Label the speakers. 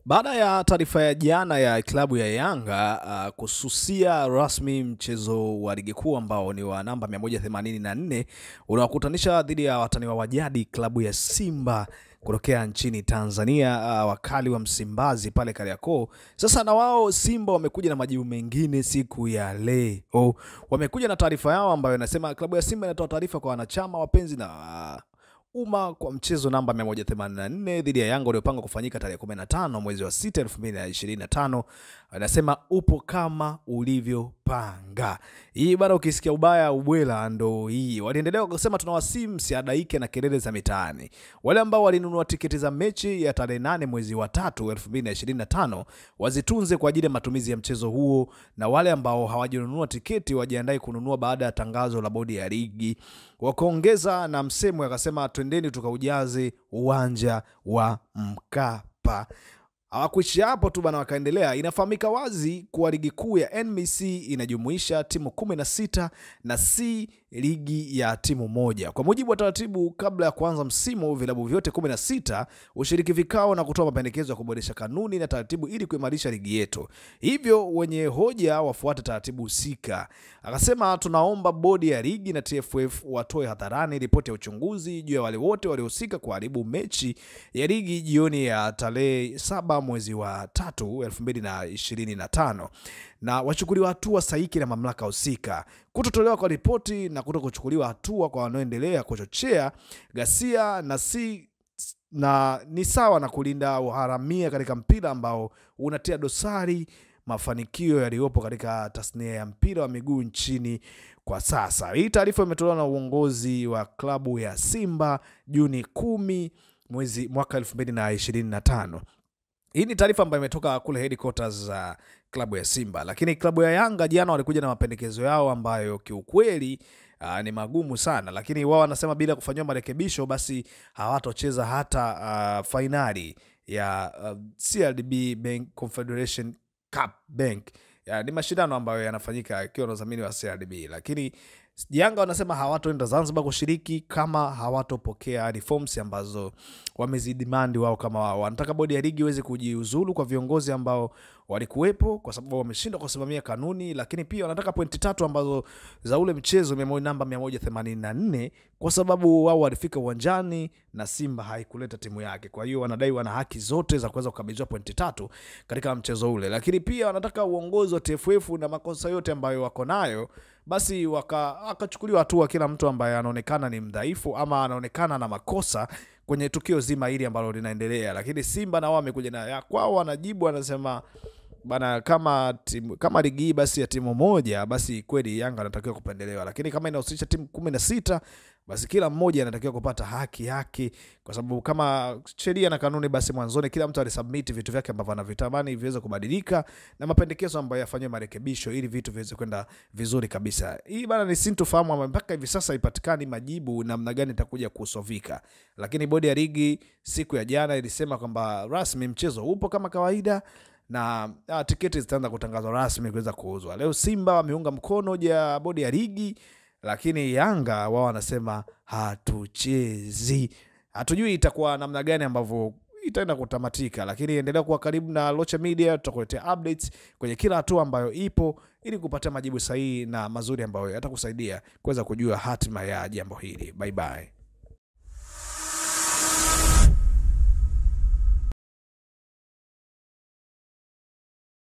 Speaker 1: Baada ya taarifa ya jana ya klabu ya Yanga kususia rasmi mchezo wa ligi kuu ambao ni wa namba 184 unawakutanisha dhidi ya watani wa jadi klabu ya Simba kutokea nchini Tanzania, wakali wa Msimbazi pale Kariakoo. Sasa na wao Simba wamekuja na majibu mengine siku ya leo. Wamekuja na taarifa yao ambayo inasema klabu ya Simba inatoa taarifa kwa wanachama, wapenzi na umma kwa mchezo namba 184 dhidi ya Yanga uliopangwa kufanyika tarehe 15 mwezi wa 6 2025. Anasema upo kama ulivyopanga. Hii bado ukisikia ubaya ubwela ndo hii. Waliendelea kusema tunawasimu msiadaike na kelele za mitaani. Wale ambao walinunua tiketi za mechi ya tarehe 8 mwezi wa 3 2025 wazitunze kwa ajili ya matumizi ya mchezo huo, na wale ambao hawajanunua tiketi wajiandae kununua baada ya tangazo la bodi ya ligi. Wakaongeza na msemo akasema twendeni tukaujaze uwanja wa Mkapa. Hawakuishia hapo tu bana, wakaendelea. Inafahamika wazi kuwa ligi kuu ya NBC inajumuisha timu 16 na si ligi ya timu moja. Kwa mujibu wa taratibu, kabla ya kuanza msimu, vilabu vyote 16 ushiriki vikao na kutoa mapendekezo ya kuboresha kanuni na taratibu ili kuimarisha ligi yetu. Hivyo wenye hoja wafuate taratibu husika. Akasema tunaomba bodi ya ligi na TFF watoe hadharani ripoti ya uchunguzi juu ya wale wote waliohusika kuharibu mechi ya ligi jioni ya tarehe 7 mwezi wa 3 2025 na wachukuliwa hatua sahihi na mamlaka husika. Kutotolewa kwa ripoti na kutokuchukuliwa hatua kwa wanaoendelea kuchochea ghasia na ni sawa na kulinda uharamia katika mpira ambao unatia dosari mafanikio yaliyopo katika tasnia ya mpira wa miguu nchini kwa sasa. Hii taarifa imetolewa na uongozi wa klabu ya Simba Juni 10 mwaka 2025. Hii ni taarifa ambayo imetoka kule headquarters za klabu ya Simba. Lakini klabu ya Yanga jana walikuja na mapendekezo yao ambayo kiukweli ni magumu sana, lakini wao wanasema bila kufanywa marekebisho basi hawatocheza hata finali ya CRDB Bank Confederation Cup Bank. Ni mashindano ambayo yanafanyika ikiwa na udhamini wa CRDB, lakini Yanga wanasema hawatoenda Zanzibar kushiriki kama hawatopokea reforms ambazo wamezidimandi wao. Kama wao wanataka bodi ya ligi iweze kujiuzulu kwa viongozi ambao walikuwepo kwa sababu wameshindwa kusimamia kanuni, lakini pia wanataka pointi 3 ambazo za ule mchezo namba 184 kwa sababu wao walifika uwanjani na Simba haikuleta timu yake. Kwa hiyo wanadai wana haki zote za kuweza kukabidhiwa pointi 3 katika mchezo ule. Lakini pia wanataka uongozi wa TFF na makosa yote ambayo wako nayo basi akachukuliwa hatua kila mtu ambaye anaonekana ni mdhaifu ama anaonekana na makosa kwenye tukio zima hili ambalo linaendelea. Lakini Simba na wao wamekuja na kwao wanajibu, wanasema bana kama ligi basi ya timu moja basi kweli Yanga anatakiwa kupendelewa, lakini kama inahusisha timu 16 basi kila mmoja anatakiwa kupata haki yake, kwa sababu kama sheria na kanuni basi mwanzoni kila mtu alisubmit vitu vyake ambavyo anavitamani viweze kubadilika na mapendekezo ambayo yafanywe marekebisho ili vitu viweze kwenda vizuri kabisa. Hii bana ni sintofahamu mpaka hivi sasa ipatikani majibu namna gani itakuja kusovika. Lakini bodi ya ligi siku ya jana ilisema kwamba rasmi mchezo upo kama kawaida na tiketi zitaanza kutangazwa rasmi kuweza kuuzwa. Leo Simba wameunga mkono ya bodi ya ligi, lakini Yanga wao wanasema hatuchezi. Hatujui itakuwa namna gani ambavyo itaenda kutamatika, lakini endelea kuwa karibu na Locha Media, tutakuletea updates kwenye kila hatua ambayo ipo ili kupata majibu sahihi na mazuri ambayo yatakusaidia kuweza kujua hatima ya jambo hili. Bye bye.